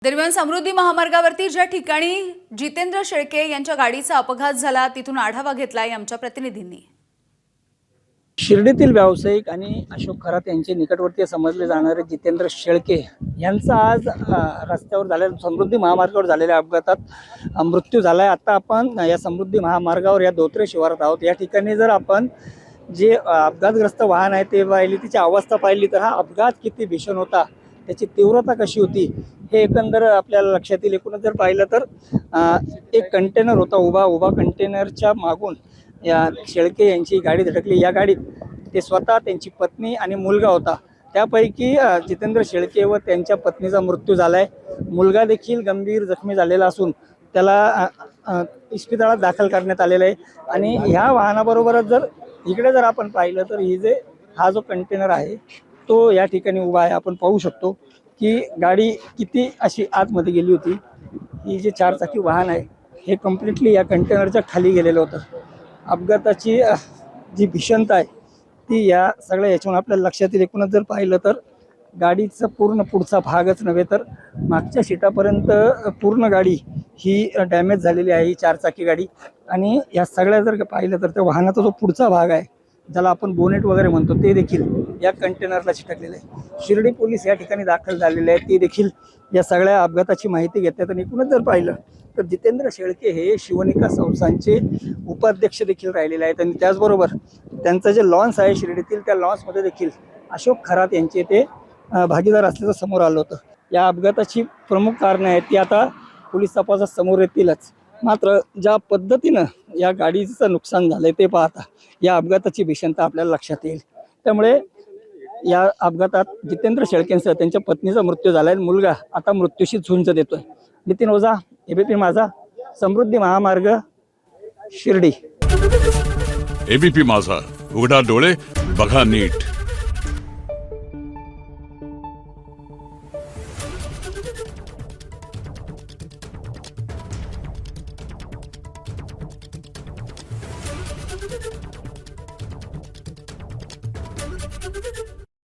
दरम्यान समृद्धी महामार्गावरती ज्या ठिकाणी जितेंद्र शेळके यांच्या गाडीचा अपघात झाला तिथून आढावा घेतलाय आमच्या प्रतिनिधींनी। शिर्डीतील व्यावसायिक आणि अशोक खरात यांचे निकटवर्तीय समजले जाणारे जितेंद्र शेळके यांचा आज रस्त्यावर झालेल्या समृद्धी महामार्गावर झालेल्या अपघातात मृत्यू झालाय। आता आपण या समृद्धी महामार्गावर या धोत्रे शिवारात आहोत। या ठिकाणी जर आपण जे अपघातग्रस्त वाहन आहे ते पाहिली, त्याची अवस्था पाहिली तर हा अपघात किती भीषण होता, त्याची तीव्रता कशी होती हे एकंदर आपल्याला लक्षात येईल। एकूणच जर पाहिलं तर एक कंटेनर होता उभा कंटेनरच्या मागून या शेळके यांची गाडी धडकली। या गाडीत ते स्वतः, त्यांची पत्नी आणि मुलगा होता। त्यापैकी जितेंद्र शेळके व त्यांच्या पत्नीचा मृत्यू झालाय। मुलगा देखील गंभीर जखमी झालेला असून त्याला इस्पितळात दाखल करण्यात आलेला आहे। आणि ह्या वाहनाबरोबरच जर इकडे जर आपण पाहिलं तर हा जो कंटेनर आहे तो या ठिकाणी उभा आहे। आपण पाहू शकतो की गाडी किती अशी आतमध्ये गेली होती। ही जे चारचाकी वाहन आहे हे कम्प्लिटली या कंटेनरच्या खाली गेलेलं होतं। अपघाताची जी भीषणता आहे ती या सगळ्या याच्यावरून आपल्याला लक्षात येईल। एकूणच जर पाहिलं तर गाडीचा पूर्ण पुढचा भागच नव्हे तर मागच्या सीटापर्यंत पूर्ण गाडी ही डॅमेज झालेली आहे, ही चारचाकी गाडी। आणि या सगळ्या जर पाहिलं तर त्या वाहनाचा जो पुढचा भाग आहे, ज्याला आपण बोनेट वगैरे म्हणतो, ते देखील या कंटेनरला चिटकलेलं आहे। शिर्डी पोलीस या ठिकाणी दाखल झालेले आहेत, ते देखील या सगळ्या अपघाताची माहिती घेतात। आणि एकूणच जर पाहिलं तर जितेंद्र शेळके हे शिवनिका संस्थांचे उपाध्यक्ष देखील राहिलेले आहेत। आणि त्याचबरोबर त्यांचं जे लॉन्स आहे शिर्डीतील, त्या लॉन्समध्ये देखील अशोक खरात यांचे ते भागीदार असल्याचं समोर आलं होतं। या अपघाताची प्रमुख कारणं आहेत ती आता पोलीस तपासात समोर येतीलच। मात्र ज्या पद्धतीनं या गाडीचं नुकसान झालंय ते पाहता या अपघाताची भीषणता आपल्याला लक्षात येईल। त्यामुळे या अपघातात जितेंद्र शेळकेंसह त्यांच्या पत्नीचा मृत्यू झालाय। मुलगा आता मृत्यूशी झुंज देतोय। नितीन ओझा, एबीपी माझा, समृद्धी महामार्ग, शिर्डी। एबीपी माझा, उघडा डोळे बघा नीट। Thank you.